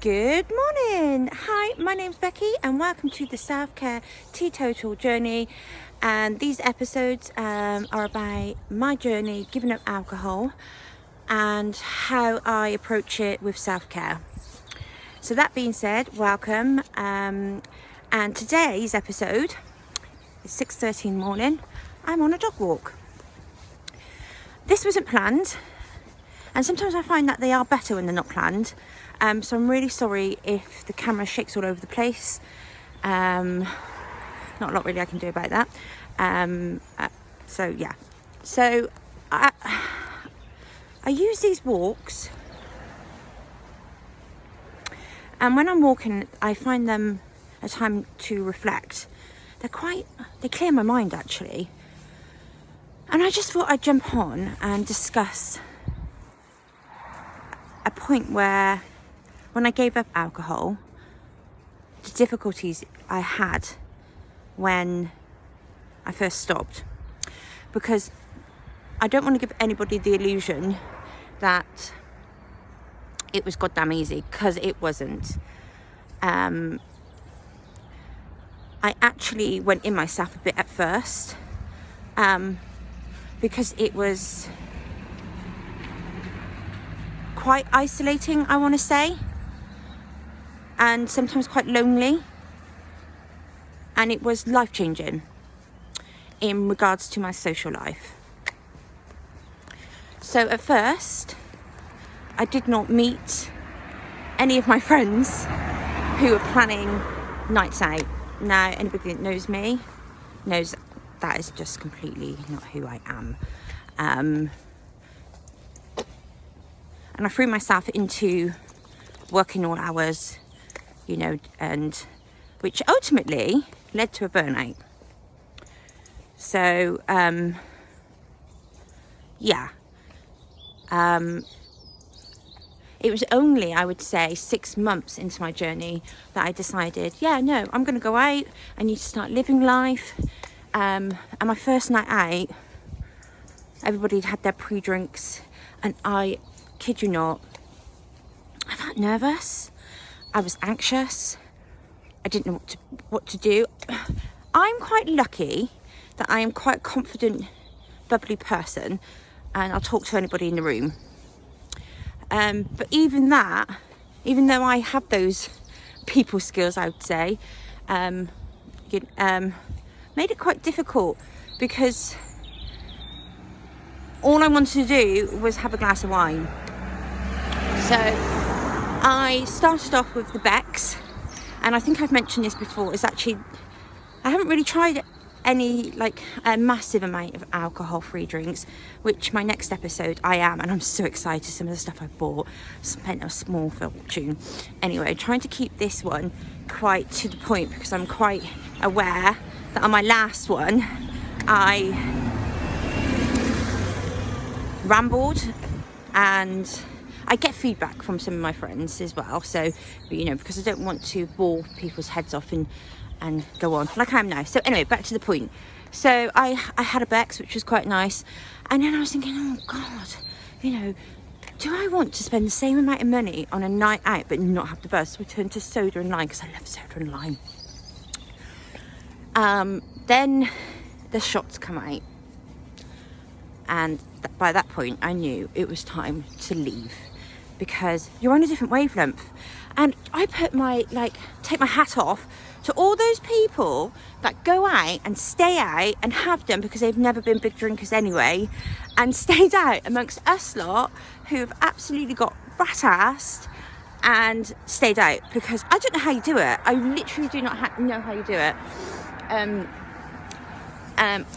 Good morning. Hi, my name's Becky and welcome to the self-care teetotal journey. And these episodes are about my journey giving up alcohol and how I approach it with self-care. So that being said, welcome. And today's episode is 6:30 in the morning. I'm on a dog walk. This wasn't planned, and sometimes I find that they are better when they're not planned. So I'm really sorry if the camera shakes all over the place. Not a lot really I can do about that. So yeah. So I use these walks, and when I'm walking, I find them a time to reflect. They clear my mind actually. And I just thought I'd jump on and discuss a point where, when I gave up alcohol, the difficulties I had when I first stopped. Because I don't want to give anybody the illusion that it was goddamn easy, because it wasn't. I actually went in myself a bit at first, because it was quite isolating, I want to say, and sometimes quite lonely, and it was life-changing in regards to my social life. So at first I did not meet any of my friends who were planning nights out. Now anybody that knows me knows that is just completely not who I am. And I threw myself into working all hours, and which ultimately led to a burnout. So, it was only, I would say, 6 months into my journey that I decided, I'm going to go out. I need to start living life. And my first night out, everybody had their pre-drinks, and I kid you not, I felt nervous. I was anxious. I didn't know what to do. I'm quite lucky that I am quite a confident, bubbly person, and I'll talk to anybody in the room. But even though I have those people skills, I would say, made it quite difficult, because all I wanted to do was have a glass of wine. So I started off with the Becks, and I think I've mentioned this before, is actually, I haven't really tried any a massive amount of alcohol-free drinks, which my next episode I am, and I'm so excited. Some of the stuff I bought, spent a small fortune. Anyway, trying to keep this one quite to the point, because I'm quite aware that on my last one I rambled, and I get feedback from some of my friends as well, so because I don't want to bore people's heads off and go on like I am now. So anyway, back to the point. So I had a Beck's, which was quite nice, and then I was thinking, oh god, do I want to spend the same amount of money on a night out but not have the buzz? So I turned to soda and lime, because I love soda and lime. Then the shots come out, and by that point I knew it was time to leave, because you're on a different wavelength. And I put take my hat off to all those people that go out and stay out and have them, because they've never been big drinkers anyway, and stayed out amongst us lot who've absolutely got rat-assed and stayed out, because I don't know how you do it. I literally do not know how you do it.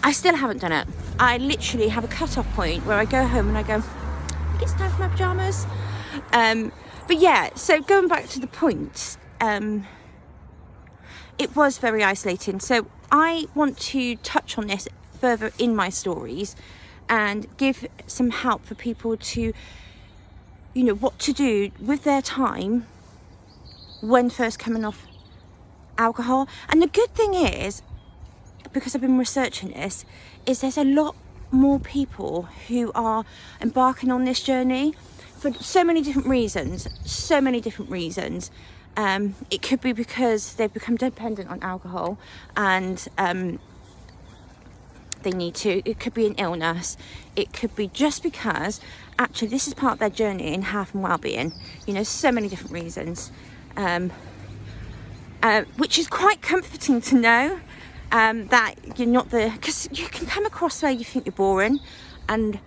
I still haven't done it. I literally have a cut-off point where I go home and I go, I think it's time for my pyjamas. But yeah, so going back to the point, it was very isolating. So I want to touch on this further in my stories and give some help for people to, what to do with their time when first coming off alcohol. And the good thing is, because I've been researching this, is there's a lot more people who are embarking on this journey. for so many different reasons. It could be because they've become dependent on alcohol and they need to. It could be an illness. It could be just because actually this is part of their journey in health and well-being. You know, so many different reasons, which is quite comforting to know that you're not because you can come across where you think you're boring, and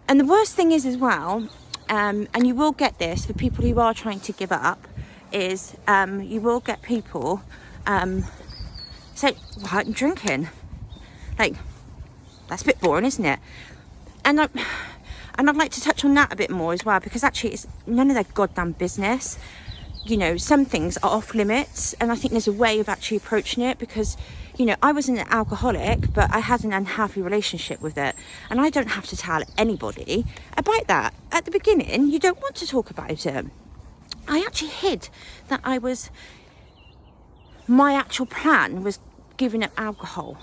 the worst thing is as well, and you will get this for people who are trying to give up, is you will get people say, well, I'm drinking. Like, that's a bit boring, isn't it? And I'd like to touch on that a bit more as well, because actually it's none of their goddamn business. You know, some things are off limits, and I think there's a way of actually approaching it, because, you know, I wasn't an alcoholic, but I had an unhealthy relationship with it, and I don't have to tell anybody about that. At the beginning, you don't want to talk about it. I actually hid that my actual plan was giving up alcohol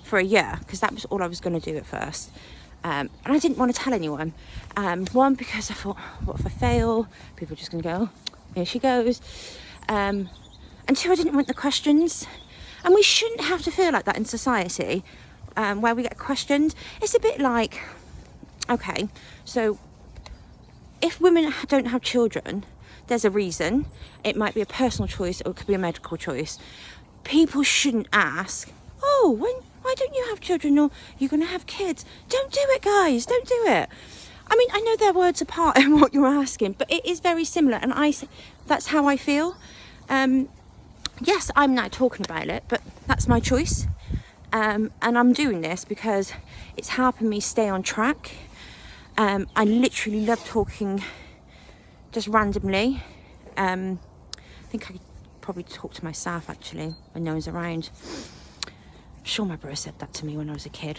for a year, because that was all I was going to do at first. And I didn't want to tell anyone. One, because I thought, what if I fail? People are just going to go, oh, here she goes. And two, I didn't want the questions. And we shouldn't have to feel like that in society, where we get questioned. It's a bit like, okay, so if women don't have children, there's a reason. It might be a personal choice, or it could be a medical choice. People shouldn't ask, oh, why don't you have children, or you're going to have kids? Don't do it, guys, don't do it. I mean, I know they're words apart in what you're asking, but it is very similar, and that's how I feel. Yes, I'm now talking about it, but that's my choice. And I'm doing this because it's helping me stay on track. I literally love talking just randomly. I think I could probably talk to myself actually when no one's around. I'm sure my brother said that to me when I was a kid.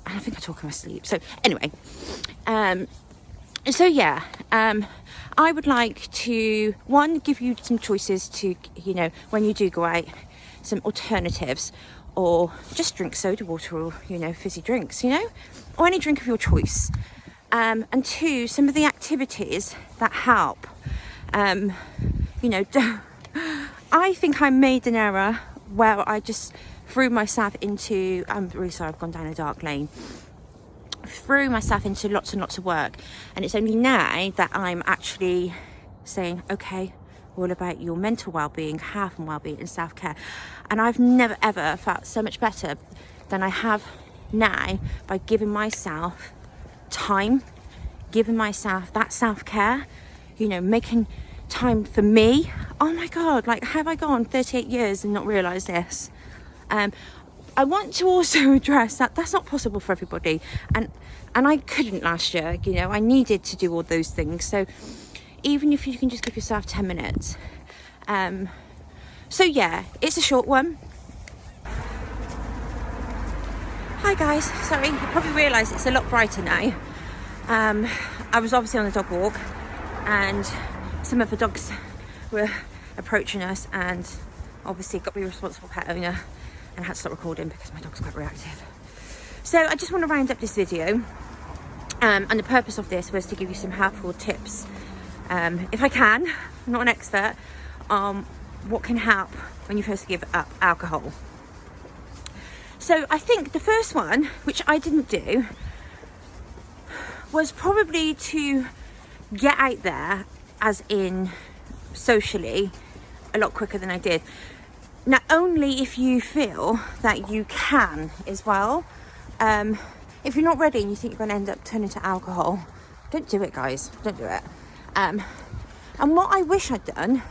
And I think I talk in my sleep. So anyway, I would like to, one, give you some choices to, you know, when you do go out, some alternatives, or just drink soda water, or, you know, fizzy drinks, you know, or any drink of your choice. And two, some of the activities that help. You know, I think I made an error where I just threw myself into, I'm really sorry, I've gone down a dark lane, threw myself into lots and lots of work, and it's only now that I'm actually saying, okay, all about your mental well-being, health and well-being, and self-care. And I've never ever felt so much better than I have now by giving myself time, giving myself that self-care, you know, making time for me. Oh my god, like, have I gone 38 years and not realised this? I want to also address that that's not possible for everybody, and I couldn't last year, you know, I needed to do all those things. So even if you can just give yourself 10 minutes. So yeah, it's a short one. Hi guys, sorry, you probably realise it's a lot brighter now. I was obviously on a dog walk, and some of the dogs were approaching us, and obviously got to be a responsible pet owner, and I had to stop recording because my dog's quite reactive. So I just want to round up this video, and the purpose of this was to give you some helpful tips, if I can, I'm not an expert, on what can help when you first give up alcohol. So I think the first one, which I didn't do, was probably to get out there, as in socially, a lot quicker than I did. Not only if you feel that you can as well. If you're not ready and you think you're going to end up turning to alcohol, don't do it, guys, don't do it. And what I wish I'd done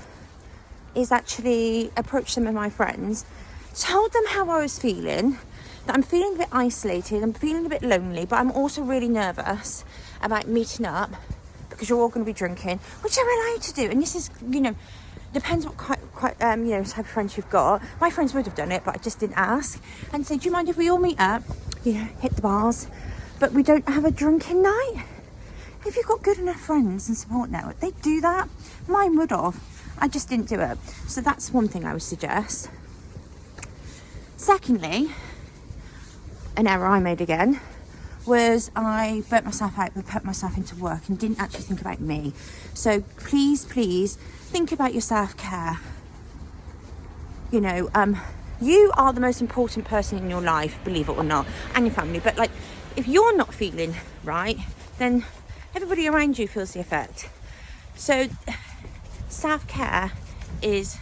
is actually approach some of my friends, told them how I was feeling, that I'm feeling a bit isolated, I'm feeling a bit lonely, but I'm also really nervous about meeting up because you're all going to be drinking, which you're allowed to do. And this is, you know, depends what you know, type of friends you've got. My friends would have done it, but I just didn't ask, and say, do you mind if we all meet up, you know, hit the bars, but we don't have a drinking night? If you've got good enough friends and support network, they do that. Mine would have. I just didn't do it. So that's one thing I would suggest. Secondly, an error I made again was I burnt myself out, but put myself into work and didn't actually think about me. So please think about your self-care. You know, you are the most important person in your life, believe it or not, and your family. But like, if you're not feeling right, then everybody around you feels the effect. So self-care is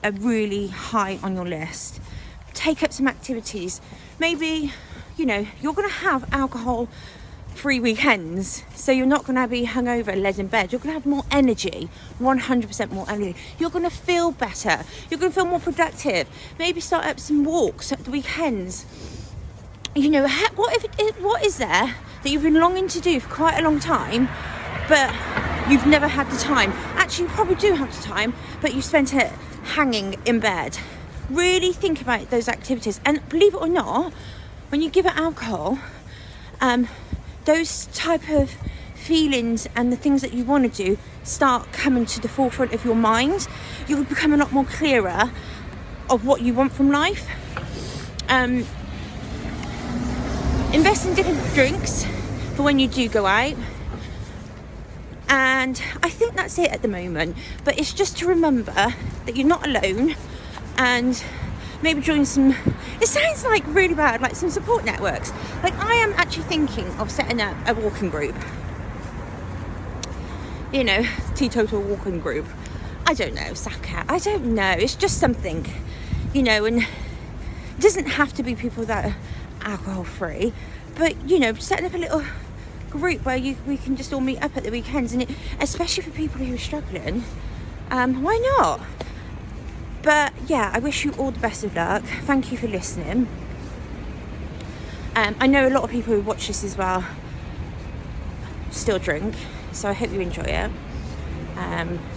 a really high on your list. Take up some activities. Maybe, you know, you're going to have alcohol-free weekends, so you're not going to be hungover, led in bed. You're going to have more energy, 100% more energy. You're going to feel better. You're going to feel more productive. Maybe start up some walks at the weekends. You know, what is there that you've been longing to do for quite a long time, but you've never had the time? Actually, you probably do have the time, but you spent it hanging in bed. Really think about those activities, and believe it or not, when you give it alcohol, those type of feelings and the things that you want to do start coming to the forefront of your mind. You'll become a lot more clearer of what you want from life. Invest in different drinks for when you do go out. And I think that's it at the moment, but it's just to remember that you're not alone, and maybe join some, it sounds like really bad, like some support networks. Like, I am actually thinking of setting up a walking group, you know, teetotal walking group. I don't know, self-care, I don't know, it's just something, you know. And it doesn't have to be people that are alcohol free, but you know, setting up a little group where we can just all meet up at the weekends, and especially for people who are struggling, why not? But yeah, I wish you all the best of luck. Thank you for listening. I know a lot of people who watch this as well still drink, so I hope you enjoy it,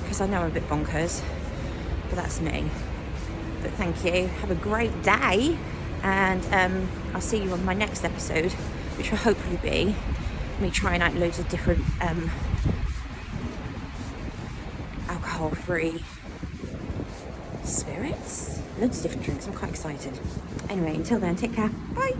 because I know I'm a bit bonkers, but that's me. But thank you, have a great day, and I'll see you on my next episode, which will hopefully be me trying out loads of different alcohol-free spirits, loads of different drinks. I'm quite excited. Anyway, until then, take care. Bye.